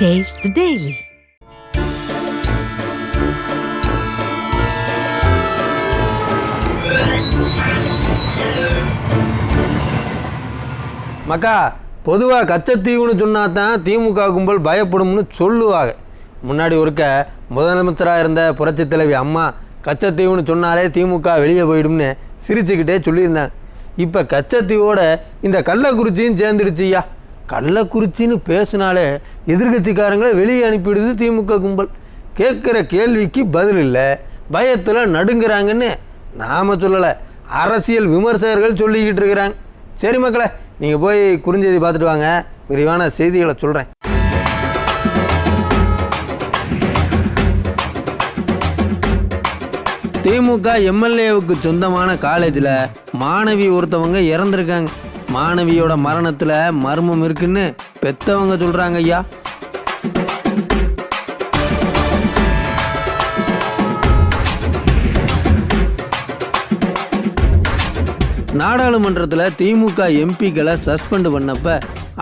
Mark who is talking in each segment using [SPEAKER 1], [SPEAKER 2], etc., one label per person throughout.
[SPEAKER 1] Taste the Daily.
[SPEAKER 2] மக்கா பொதுவாக கச்சத்தீவுன்னு சொன்னா தான் திமுக கும்பல் பயப்படும்னு சொல்லுவாங்க. முன்னாடி ஒருக்க முதலமைச்சராக இருந்த புரட்சித் தலைவி அம்மா கச்சத்தீவுன்னு சொன்னாலே திமுக வெளியே போயிடும்னு சிரிச்சுக்கிட்டே சொல்லியிருந்தாங்க. இப்போ கச்சத்தீவோட இந்த கள்ளக்குறிச்சியும் சேர்ந்துடுச்சுய்யா. கள்ளக்குறிச்சின்னு பேசினாலே எதிர்கட்சிக்காரங்களை வெளியே அனுப்பிடுது திமுக கும்பல். கேட்குற கேள்விக்கு பதில் இல்லை, பயத்தில் நடுங்கிறாங்கன்னு நாம் சொல்லலை, அரசியல் விமர்சகர்கள் சொல்லிக்கிட்டு இருக்கிறாங்க. சரி மக்களே, நீங்கள் போய் குறுஞ்செய்தி பார்த்துட்டு வாங்க, விரிவான செய்திகளை சொல்கிறேன். திமுக எம்எல்ஏவுக்கு சொந்தமான காலேஜில் மாணவி ஒருத்தவங்க இறந்துருக்காங்க. மாணவியோட மரணத்தில் மர்மம் இருக்குன்னு பெத்தவங்க சொல்கிறாங்க ஐயா. நாடாளுமன்றத்தில் திமுக எம்பிக்களை சஸ்பெண்ட் பண்ணப்ப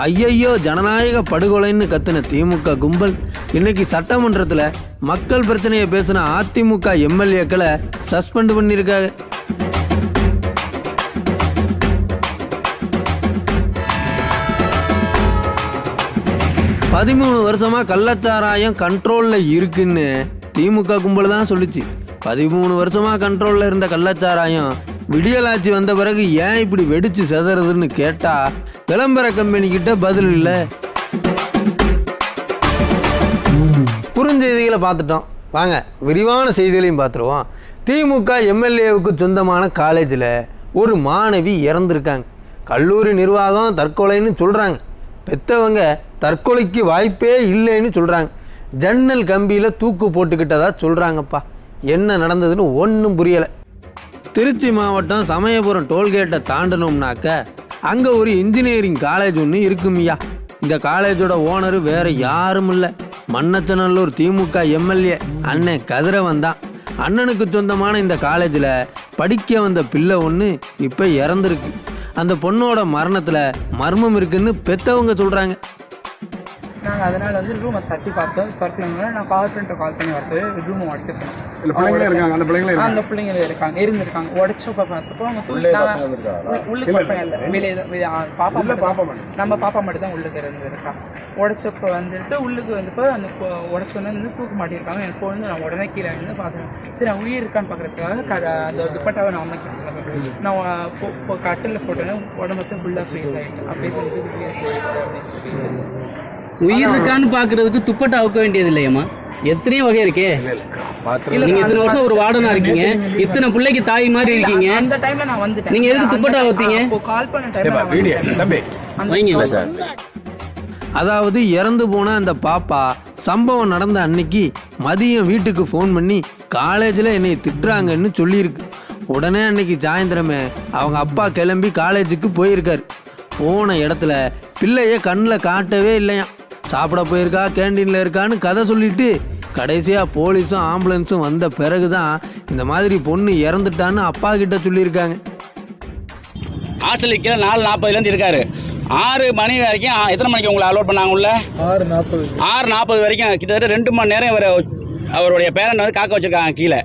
[SPEAKER 2] ஐயையோ ஜனநாயக படுகொலைன்னு கத்தின திமுக கும்பல் இன்னைக்கு சட்டமன்றத்தில் மக்கள் பிரச்சனையை பேசின அதிமுக எம்எல்ஏக்களை சஸ்பெண்ட் பண்ணியிருக்காங்க. பதிமூணு வருஷமா கள்ளச்சாராயம் கண்ட்ரோலில் இருக்குன்னு திமுக கும்பல் தான் சொல்லிச்சு. 13 வருஷமா கண்ட்ரோலில் இருந்த கள்ளச்சாராயம் விடியலாட்சி வந்த பிறகு ஏன் இப்படி வெடிச்சு செதறதுன்னு கேட்டா விளம்பர கம்பெனிக்கிட்ட பதில் இல்லை. குறுஞ்செய்திகளை பார்த்துட்டோம், வாங்க விரிவான செய்திகளையும் பார்த்துருவோம். திமுக எம்எல்ஏவுக்கு சொந்தமான காலேஜில் ஒரு மாணவி இறந்துருக்காங்க. கல்லூரி நிர்வாகம் தற்கொலைன்னு சொல்கிறாங்க, பெற்றவங்க தற்கொலைக்கு வாய்ப்பே இல்லைன்னு சொல்கிறாங்க. ஜன்னல் கம்பியில் தூக்கு போட்டுக்கிட்டதா சொல்கிறாங்கப்பா. என்ன நடந்ததுன்னு ஒன்றும் புரியலை. திருச்சி மாவட்டம் சமயபுரம் டோல்கேட்டை தாண்டணும்னாக்க அங்கே ஒரு இன்ஜினியரிங் காலேஜ் ஒன்று இருக்குமியா. இந்த காலேஜோட ஓனர் வேறு யாரும் இல்லை, மண்ணச்சநல்லூர் திமுக எம்எல்ஏ அண்ணன் கதிரவன் தான். அண்ணனுக்கு சொந்தமான இந்த காலேஜில் படிக்க வந்த பிள்ளை ஒன்று இப்போ இறந்துருக்கு. அந்த பொண்ணோட மரணத்தில் மர்மம் இருக்குன்னு பெற்றவங்க சொல்கிறாங்க.
[SPEAKER 3] நாங்கள் அதனால் வந்து ரூமை தட்டி பார்த்தோம், திறக்கலனால நான் கார்பெண்டர் கால் பண்ணி வர ரூமை உடைக்க சொன்னோம். அந்த பிள்ளைங்க இருந்திருக்காங்க. உடைச்சப்ப பார்த்தப்போ அவங்க உள்ளுக்கு பசங்க இல்லை, வெளியே பாப்பா நம்ம பாப்பா மட்டும் தான் உள்ளுக்கு இருந்திருக்கா. உடைச்சப்ப வந்துட்டு உள்ளுக்கு வந்தப்போ அந்த உடச்சோன்னு வந்து தூக்க மாட்டியிருக்காங்க. என் ஃபோன் வந்து நான் உடனே கீழே இருந்து பார்த்தேன். சரி நான் உயிர் இருக்கான்னு பார்க்குறதுக்காக அந்த துப்பட்டாவை நான் அம்மா கேட்டேன். நான் கட்டில் போட்டேன்னா உடம்பு ஃபுல்லாக ஃப்ரீஸ் ஆகிட்டேன். அப்படியே சொல்லி அப்படின்னு சொல்லி
[SPEAKER 4] உயிர் இருக்கான்னு பாக்குறதுக்கு துப்பட்டா அவுக்க வேண்டியது இல்லையம்மா, எத்தனையோ வகை இருக்கே. நீங்க இத்தனை வருஷம் ஒரு வார்டனா இருக்கீங்க, இத்தனை பிள்ளைக்கு தாய் மாதிரி இருக்கீங்க.
[SPEAKER 3] அந்த டைம்ல நான் வந்துட்டேன்.
[SPEAKER 4] நீங்க எதுக்கு துப்பட்டா அவுத்தீங்க?
[SPEAKER 3] கால் பண்ண டைம்ல
[SPEAKER 2] அதாவது இறந்து போன அந்த பாப்பா சம்பவம் நடந்த அன்னைக்கு மதியம் வீட்டுக்கு ஃபோன் பண்ணி காலேஜில் என்னை திட்டுறாங்கன்னு சொல்லியிருக்கு. உடனே அன்னைக்கு சாயந்தரமே அவங்க அப்பா கிளம்பி காலேஜுக்கு போயிருக்காரு. போன இடத்துல பிள்ளைய கண்ணில் காட்டவே இல்லையா. சாப்பிட போயிருக்கா, கேண்டீனில் இருக்கான்னு கதை சொல்லிட்டு கடைசியாக போலீஸும் ஆம்புலன்ஸும் வந்த பிறகு தான் இந்த மாதிரி பொண்ணு இறந்துட்டான்னு அப்பா கிட்ட சொல்லியிருக்காங்க.
[SPEAKER 5] ஹாஸ்டலுக்கு 4:40 இருக்காரு. 6 மணி வரைக்கும் எத்தனை மணிக்கு உங்களை அலோட் பண்ணாங்க உள்ள? 6:40 வரைக்கும் கிட்டத்தட்ட 2 மணி நேரம் அவருடைய பேரண்ட் வந்து காக்க வச்சிருக்காங்க கீழே.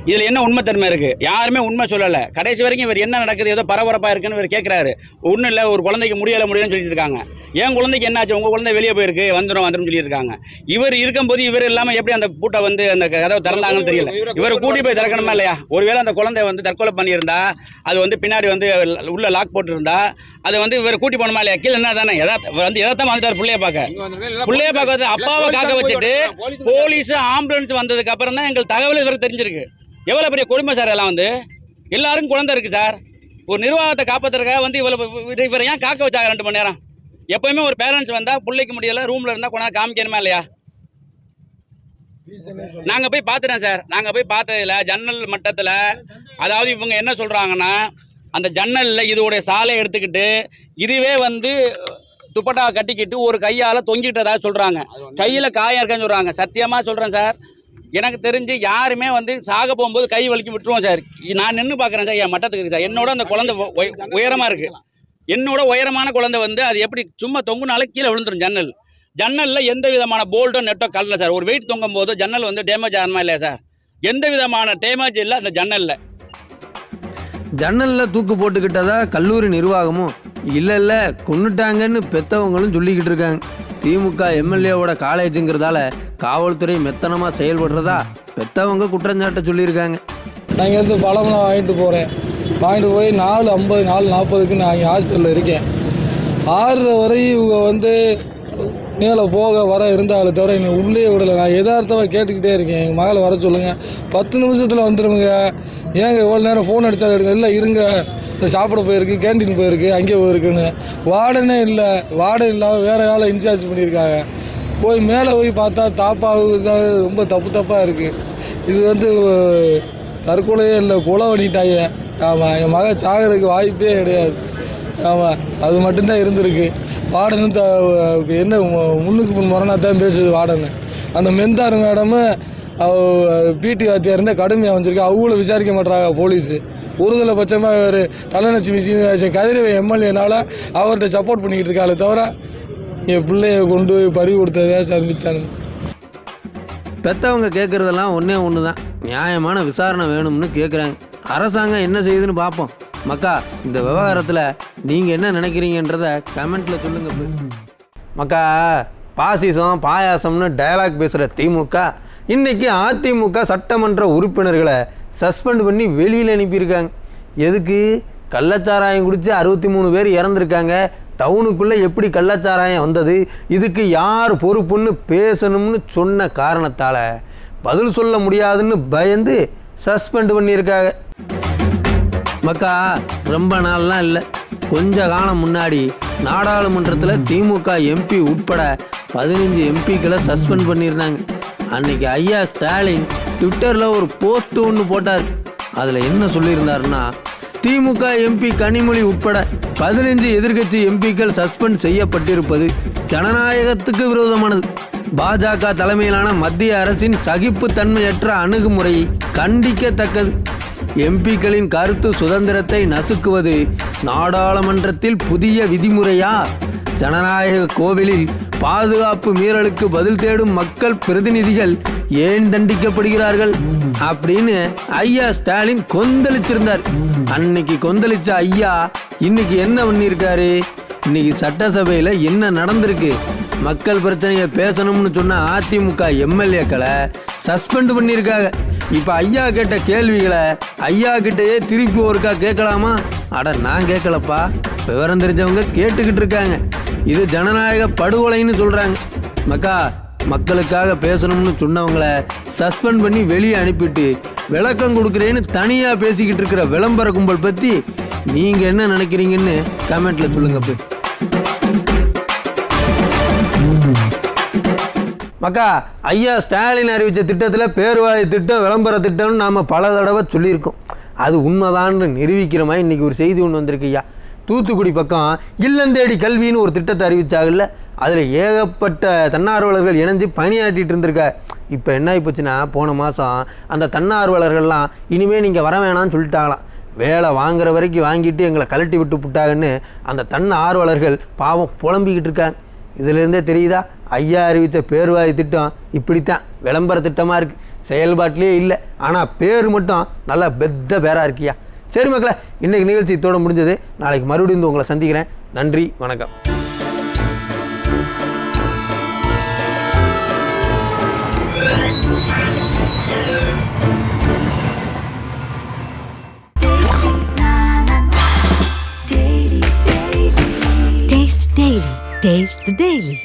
[SPEAKER 5] இதில் என்ன உண்மை தன்மை இருக்குது? யாருமே உண்மை சொல்லலை. கடைசி வரைக்கும் இவர் என்ன நடக்குது, ஏதோ பரபரப்பாக இருக்குன்னு இவர் கேட்குறாரு. ஒன்றும் இல்லை, ஒரு குழந்தைக்கு முடியலன்னு சொல்லிட்டு இருக்காங்க. என் குழந்தைக்கு என்னாச்சு, உங்கள் குழந்தை வெளியே போயிருக்கு, வந்துடும் சொல்லியிருக்காங்க. இவர் இருக்கும்போது இவர் இல்லாமல் எப்படி அந்த பூட்டை வந்து அந்த கதவை திறந்தாங்கன்னு தெரியல. இவர் கூட்டி போய் திறக்கணுமா இல்லையா? ஒருவேளை அந்த குழந்தை வந்து தற்கொலை பண்ணியிருந்தா, அது வந்து பின்னாடி வந்து உள்ள லாக் போட்டுருந்தா, அதை வந்து இவர் கூட்டி போகணுமா இல்லையா? கீழே என்ன தானே எதாத்தான் வந்துட்டார் பிள்ளைய பார்க்க வந்து அப்பாவை காக்க வச்சுட்டு போலீஸ் ஆம்புலன்ஸ் வந்ததுக்கு அப்புறம் தான் எங்களுக்கு தகவல் இவருக்கு தெரிஞ்சிருக்கு. எவ்வளோ பெரிய கொடுமை சார். எல்லாம் வந்து எல்லாருக்கும் குழந்தை இருக்குது சார். ஒரு நிர்வாகத்தை காப்பாற்றுறதுக்காக வந்து இவரை ஏன் காக்க வச்சாங்க 2 மணி நேரம்? எப்போயுமே ஒரு பேரண்ட்ஸ் வந்தால் பிள்ளைக்கு முடியலை, ரூமில் இருந்தால் கொண்டாந்து காமிக்கணுமா இல்லையா? நாங்கள் போய் பார்த்துட்டேன் சார். நாங்கள் போய் பார்த்ததில்ல ஜன்னல் மட்டத்தில். அதாவது இவங்க என்ன சொல்கிறாங்கன்னா, அந்த ஜன்னலில் இதோடைய சாலை எடுத்துக்கிட்டு இதுவே வந்து துப்பட்டா கட்டிக்கிட்டு ஒரு கையால் தொங்கிட்டதா சொல்கிறாங்க. கையில் காயம் இருக்கேன்னு சொல்கிறாங்க. சத்தியமாக சொல்கிறேன் சார், எனக்கு தெரிஞ்சு யாருமே வந்து சாக போகும்போது கை வலிக்கு விட்டுருவோம் சார். நான் நின்று பார்க்குறேன் சார், என் மட்டத்துக்கு இருக்குது சார். என்னோட அந்த குழந்தை உயரமாக இருக்குது. என்னோட உயரமான குழந்தை வந்து அது எப்படி சும்மா தொங்குனால கீழே விழுந்துடும் ஜன்னல். ஜன்னலில் எந்த விதமான போல்ட்டோ நெட்டோ கலல சார். ஒரு வெயிட் தொங்கும் போது ஜன்னல் வந்து டேமேஜ் ஆகுமா இல்லையா சார்? எந்த விதமான டேமேஜ் இல்லை அந்த ஜன்னலில்.
[SPEAKER 2] ஜன்னலில் தூக்கு போட்டுக்கிட்டதா கல்லூரி நிர்வாகமும் இல்லை கொன்னுட்டாங்கன்னு பெற்றவங்களும் சொல்லிக்கிட்டு இருக்காங்க. திமுக எம்எல்ஏவோட காலேஜுங்கிறதால காவல்துறை மெத்தனமாக செயல்படுறதா பெற்றவங்க குற்றஞ்சாட்ட சொல்லியிருக்காங்க.
[SPEAKER 1] நான் இங்கேருந்து பழமெல்லாம் வாங்கிட்டு போய் 4:50 4:40க்கு நான் இங்கே ஹாஸ்டலில் இருக்கேன். 6:30 வரை இவங்க வந்து மேலே போக வர இருந்தாலும் தவிர என்னை உள்ளே விடலை. நான் எதார்த்தமாக கேட்டுக்கிட்டே இருக்கேன், எங்கள் மகளை வர சொல்லுங்கள், 10 நிமிஷத்தில் வந்துடுங்க, ஏங்க எவ்வளோ நேரம் ஃபோன் அடித்தாலும் எடுங்க, இல்லை இருங்க இந்த சாப்பிட போயிருக்கு, கேன்டீன் போயிருக்கு, அங்கே போயிருக்குன்னு. வார்டனே இல்லை, வார்டன் இல்லாமல் வேறு ஆளை இன்சார்ஜ் பண்ணியிருக்காங்க. போய் மேலே போய் பார்த்தா தாப்பாக ரொம்ப தப்பாக இருக்குது. இது வந்து தற்கொலையே இல்லை, கொலை பண்ணிட்டாங்க. ஆமாம், என் மகன் சாகிறதுக்கு வாய்ப்பே கிடையாது. ஆமாம், அது மட்டும்தான் இருந்திருக்கு. வார்டனு என்ன முன்னுக்கு முரணாக தான் பேசுது வார்டனு. அந்த மெந்தார் மேடமும் பிடி வாத்தியார் இருந்தால் கடுமையாக வந்திருக்கு, அவங்கள விசாரிக்க மாட்டாங்க போலீஸு. ஒருதலை பட்சமாக ஒரு தலைநட்சி மிஷின் கதிரவை எம்எல்ஏனால அவர்கிட்ட சப்போர்ட் பண்ணிக்கிட்டு இருக்காங்களே தவிர என் பிள்ளைய கொண்டு போய் பறி கொடுத்ததே சர்மிச்சானு.
[SPEAKER 2] பெற்றவங்க கேட்குறதெல்லாம் ஒன்று தான், நியாயமான விசாரணை வேணும்னு கேட்குறாங்க. அரசாங்கம் என்ன செய்யுதுன்னு பார்ப்போம். மக்கா, இந்த விவகாரத்தில் நீங்கள் என்ன நினைக்கிறீங்கன்றத கமெண்ட்டில் சொல்லுங்கள். மக்கா, பாசிசம் பாயாசம்னு டயலாக் பேசுகிற திமுக இன்றைக்கி அதிமுக சட்டமன்ற உறுப்பினர்களை சஸ்பெண்ட் பண்ணி வெளியில் அனுப்பியிருக்காங்க. எதுக்கு? கள்ளச்சாராயம் குடித்து 63 பேர் இறந்துருக்காங்க. டவுனுக்குள்ளே எப்படி கள்ளச்சாராயம் வந்தது, இதுக்கு யார் பொறுப்புன்னு பேசணும்னு சொன்ன காரணத்தால் பதில் சொல்ல முடியாதுன்னு பயந்து சஸ்பெண்ட் பண்ணியிருக்காங்க. மக்கா, ரொம்ப நாள்லாம் இல்லை, கொஞ்ச காலம் முன்னாடி நாடாளுமன்றத்தில் திமுக எம்பி உட்பட 15 எம்பிக்களை சஸ்பெண்ட் பண்ணியிருந்தாங்க. அன்னைக்கு ஐயா ஸ்டாலின் ட்விட்டரில் ஒரு போஸ்ட் ஒன்று போட்டார். அதில் என்ன சொல்லியிருந்தாருன்னா, திமுக எம்பி கனிமொழி உட்பட 15 எதிர்க்கட்சி எம்பிக்கள் சஸ்பெண்ட் செய்யப்பட்டிருப்பது ஜனநாயகத்துக்கு விரோதமானது. பாஜக தலைமையிலான மத்திய அரசின் சகிப்புத்தன்மையற்ற அணுகுமுறையை கண்டிக்கத்தக்கது. எம்பிக்களின் கருத்து சுதந்திரத்தை நசுக்குவது நாடாளுமன்றத்தில் புதிய விதிமுறையா? ஜனநாயக கோவிலில் பாதுகாப்பு மீறலுக்கு பதில் தேடும் மக்கள் பிரதிநிதிகள் ஏன் தண்டிக்கப்படுகிறார்கள் அப்படின்னு ஐயா ஸ்டாலின் கொந்தளிச்சிருந்தார். அன்னைக்கு கொந்தளிச்ச ஐயா இன்னைக்கு என்ன பண்ணியிருக்காரு? இன்னைக்கு சட்டசபையில் என்ன நடந்திருக்கு? மக்கள் பிரச்சனையை பேசணும்னு சொன்ன அதிமுக எம்எல்ஏக்களை சஸ்பெண்ட் பண்ணியிருக்காங்க. இப்போ ஐயா கேட்ட கேள்விகளை ஐயா கிட்டேயே திருப்பி ஒருக்கா கேட்கலாமா? அட, நான் கேட்கலப்பா, விவரம் தெரிஞ்சவங்க கேட்டுக்கிட்டு இருக்காங்க. இது ஜனநாயக படுகொலைன்னு சொல்கிறாங்க. மக்கா, மக்களுக்காக பேசணும்னு சொன்னவங்கள சஸ்பெண்ட் பண்ணி வெளியே அனுப்பிட்டு விளக்கம் கொடுக்குறேன்னு தனியாக பேசிக்கிட்டு இருக்கிற விளம்பர கும்பல் பற்றி நீங்கள் என்ன நினைக்கிறீங்கன்னு கமெண்ட்டில் சொல்லுங்க. மக்கா, ஐயா ஸ்டாலின் அறிவித்த திட்டத்தில் பேருவாய் திட்டம், விளம்பர திட்டம்னு நாம் பல தடவை சொல்லியிருக்கோம். அது உண்மைதான்னு நிரூபிக்கிற மாதிரி இன்றைக்கி ஒரு செய்தி ஒன்று வந்திருக்கு. ஐயா, தூத்துக்குடி பக்கம் இல்லந்தேடி கல்வின்னு ஒரு திட்டத்தை அறிவித்தாங்கல்ல, அதில் ஏகப்பட்ட தன்னார்வலர்கள் இணைஞ்சு பணியாற்றிட்டு இருந்திருக்கா. இப்போ என்ன ஆகிப்போச்சுன்னா, போன மாதம் அந்த தன்னார்வலர்கள்லாம் இனிமேல் நீங்கள் வர வேணான்னு சொல்லிட்டாங்களாம். வேலை வாங்குற வரைக்கும் வாங்கிட்டு எங்களை கழட்டி விட்டு புட்டாங்கன்னு அந்த தன்னார்வலர்கள் பாவம் புலம்பிக்கிட்டு இருக்காங்க. இதிலேருந்தே தெரியுதா, ஐயா அறிவித்த பேருவாய் திட்டம் இப்படித்தான் விளம்பர திட்டமாக இருக்குது, செயல்பாட்டிலே இல்லை. ஆனால் பேர் மட்டும் நல்லா பெத்த பேராக இருக்கியா. சரி மக்களே, இன்றைக்கி நிகழ்ச்சி இதோட முடிஞ்சது. நாளைக்கு மறுபடியும் உங்களை சந்திக்கிறேன். நன்றி, வணக்கம்.
[SPEAKER 6] Taste the Daily.